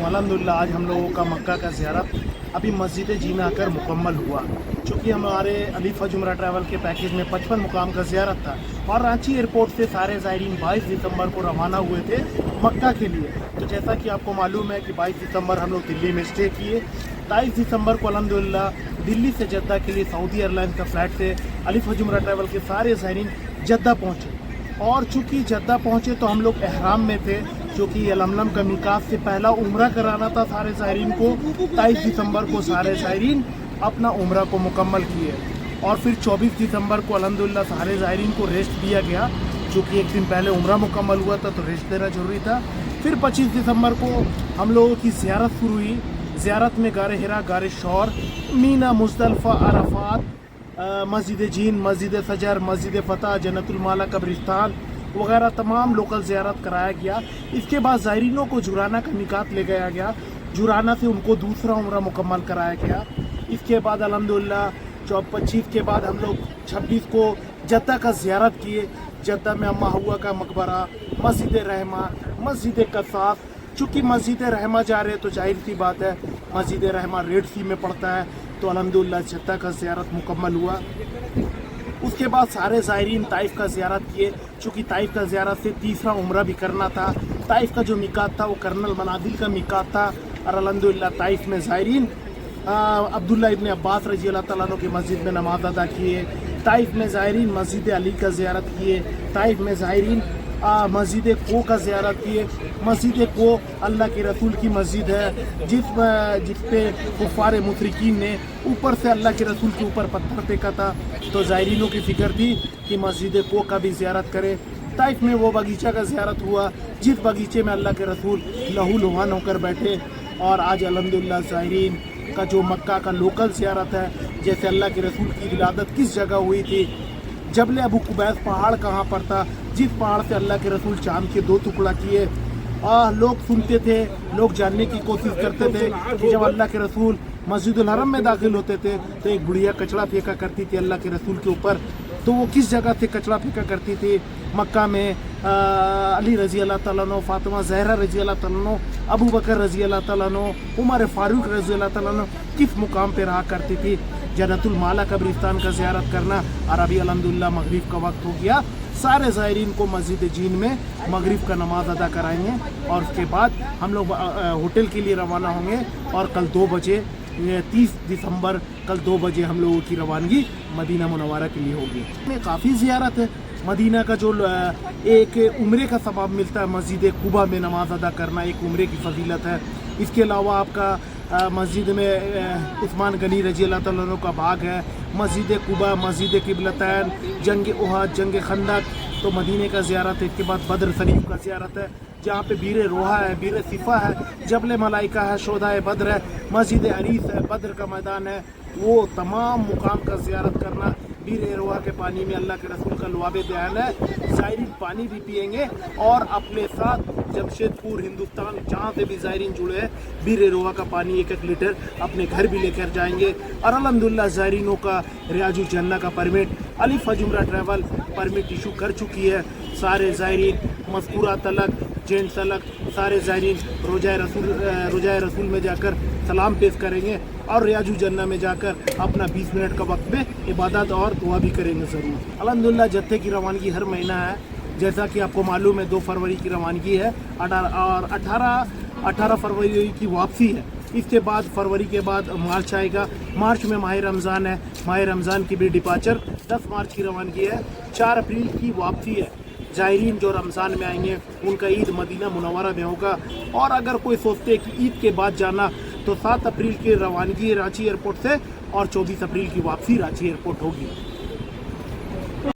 अल्हम्दुलिल्लाह आज हम लोगों का मक्का का ज़ियारत अभी मस्जिद जी में आकर मुकम्मल हुआ। चूँकि हमारे अलीफ जुमरा ट्रैवल के पैकेज में 55 मुकाम का ज़ियारत था और रांची एयरपोर्ट से सारे ज़ायरीन 22 दिसंबर को रवाना हुए थे मक्का के लिए। तो जैसा कि आपको मालूम है कि 22 दिसंबर हम लोग दिल्ली में स्टे किए। 23 दिसंबर को अल्हम्दुलिल्लाह दिल्ली से जद्दा के लिए सऊदी एयरलाइंस का फ़्लाइट से अलीफ जुमरा ट्रैवल के सारे ज़ायरीन जद्दा पहुँचे। और चूँकि जद्दा पहुँचे तो हम लोग एहराम में थे, क्योंकि यलमलम का मिकात से पहला उम्रा कराना था सारे ज़ायरीन को। 23 दिसंबर को सारे ज़ायरीन अपना उम्रा को मुकम्मल किए और फिर 24 दिसंबर को अल्हम्दुलिल्लाह सारे ज़ायरीन को रेस्ट दिया गया, क्योंकि एक दिन पहले उम्रा मुकम्मल हुआ था तो रेस्ट देना ज़रूरी था। फिर 25 दिसंबर को हम लोगों की ज़ियारत शुरू हुई। ज़ियारत में गारे हिरा, गारे शौर, मीना, मुज़दलिफ़ा, अराफ़ात, मस्जिद जीन, मस्जिद सजर, मस्जिद फ़तह, जन्नतुल माला कब्रिस्तान वगैरह तमाम लोकल ज़ियारत कराया गया। इसके बाद ज़ायरीनों को जुराना का मिकात ले गया गया। जुराना से उनको दूसरा उम्रा मुकम्मल कराया गया। इसके बाद अल्हम्दुलिल्लाह 25 के बाद हम लोग 26 को जद्दा का ज़ियारत किए। जद्दा में अम्मा हुआ का मकबरा, मस्जिद रहमा, मस्जिद कसास। चूँकि मस्जिद रहमा जा रहे तो जाहिर सी बात है मस्जिद रहमा रेड सी में पड़ता है, तो अल्हम्दुलिल्लाह जद्दा का ज़ियारत मुकम्मल हुआ। उसके बाद सारे ज़ायरीन ताइफ का ज़ियारत किए, चूँकि ताइफ का ज़ियारत से तीसरा उम्रा भी करना था। ताइफ का जो मिकात था वो कर्नल मनादिल का मिकात था और अल्हम्दुलिल्लाह ताइफ में ज़ायरीन अब्दुल्ला इब्न अब्बास रज़ी अल्लाह तआला अन्हु की मस्जिद में नमाज अदा किए। ताइफ में ज़ायरीन मस्जिद अली का ज़ियारत किए। ताइफ में ज़ायरीन मस्जिद को का ज़ियारत किए। मस्जिद को अल्लाह के रसूल की मस्जिद है, जिस पे कुफ़ार मुशरिकीन ने ऊपर से अल्लाह के रसूल के ऊपर पत्थर फेंका था, तो ज़ायरीनों की फ़िक्र थी कि मस्जिद को का भी ज़ियारत करें। ताइफ में वो बगीचा का ज़ियारत हुआ जिस बगीचे में अल्लाह के रसूल लहू लुहान होकर बैठे। और आज अल्हम्दुलिल्लाह ज़ायरीन का जो मक्का का लोकल ज़ियारत है, जैसे अल्लाह के रसूल की विलादत किस जगह हुई थी, जबल अबू कुबैस पहाड़ कहाँ पर था, जिस पहाड़ से अल्लाह के रसूल चांद के 2 टुकड़ा किए। लोग सुनते थे, लोग जानने की कोशिश करते थे कि जब अल्लाह के रसूल मस्जिदुल हरम में दाखिल होते थे तो एक बुढ़िया कचड़ा फेंका करती थी अल्लाह के रसूल के ऊपर। तो वो किस जगह से कचड़ा फेंका करती थी? मक्का में अली रज़ी अल्लाह तआला अन्हु, फातिमा ज़हरा रज़ी अल्लाह तआला अन्हु, अबू बकर रज़ी अल्लाह तआला अन्हु, उमर फारूक रज़ी अल्लाह तआला अन्हु किस मुकाम पे रहा करती थी? जन्नतुल माला कब्रिस्तान का ज़ियारत करना। और अभी अल्हम्दुलिल्लाह मगरिब का वक्त हो गया। सारे ज़ायरीन को मस्जिद जीन में मगरिब का नमाज अदा कराएंगे और उसके बाद हम लोग होटल के लिए रवाना होंगे। और कल 2 बजे 30 दिसंबर कल 2 बजे हम लोगों की रवानगी मदीना मुनव्वरा के लिए होगी। में काफ़ी ज़ियारत है। मदीना का जो एक उम्रे का सवाब मिलता है, मस्जिद कुबा में नमाज अदा करना एक उम्रे की फजीलत है। इसके अलावा आपका मस्जिद में उस्मान गनी रज़ी अल्लाह तआला अन्हु का बाग है। मस्जिद कुबा, मस्जिद किबलतैन, जंग उहद, जंग खंदक, तो मदीने का ज़ियारत है। इसके बाद बद्र शरीफ का ज़ियारत है, जहाँ पे बीर रोहा है, बीर सिफा है, जबल मलाइका है, शोधा बद्र है, मस्जिद अरीस है, बद्र का मैदान है। वो तमाम मुकाम का ज़ियारत करना। बीर रोहा के पानी में अल्लाह के रसूल का लुआबे दयान है। ज़ायरीन पानी भी पिएंगे और अपने साथ जमशेदपुर हिंदुस्तान जहाँ से भी ज़ायरीन जुड़े हैं बीर रोहा का पानी 1-1 लीटर अपने घर भी लेकर जाएंगे। और अल्हम्दुलिल्लाह ज़ायरीनों का रियाजुल जन्नह का permit Alif Zumra travel permit issue कर चुकी है। सारे ज़ायरीन मज़कूरा तलक, जेंट्स तलक, सारे ज़ायरीन रोज़ाए रसूल में जाकर सलाम पेश करेंगे और रियाजुल जन्नह में जाकर अपना 20 मिनट का वक्त में इबादत और दुआ भी करेंगे ज़रूर। अल्हम्दुलिल्लाह जत्थे की रवानगी हर महीना है, जैसा कि आपको मालूम है 2 फरवरी की रवानगी है और 18 फरवरी की वापसी है। इसके बाद फरवरी के बाद मार्च आएगा। मार्च में माह रमज़ान है, माह रमज़ान की भी डिपार्चर 10 मार्च की रवानगी है। 4 अप्रैल की वापसी है। ज़ायरीन जो रमज़ान में आएंगे उनका ईद मदीना मुनव्वरा में होगा। और अगर कोई सोचते कि ईद के बाद जाना तो 7 अप्रैल की रवानगी रांची एयरपोर्ट से और 24 अप्रैल की वापसी रांची एयरपोर्ट होगी।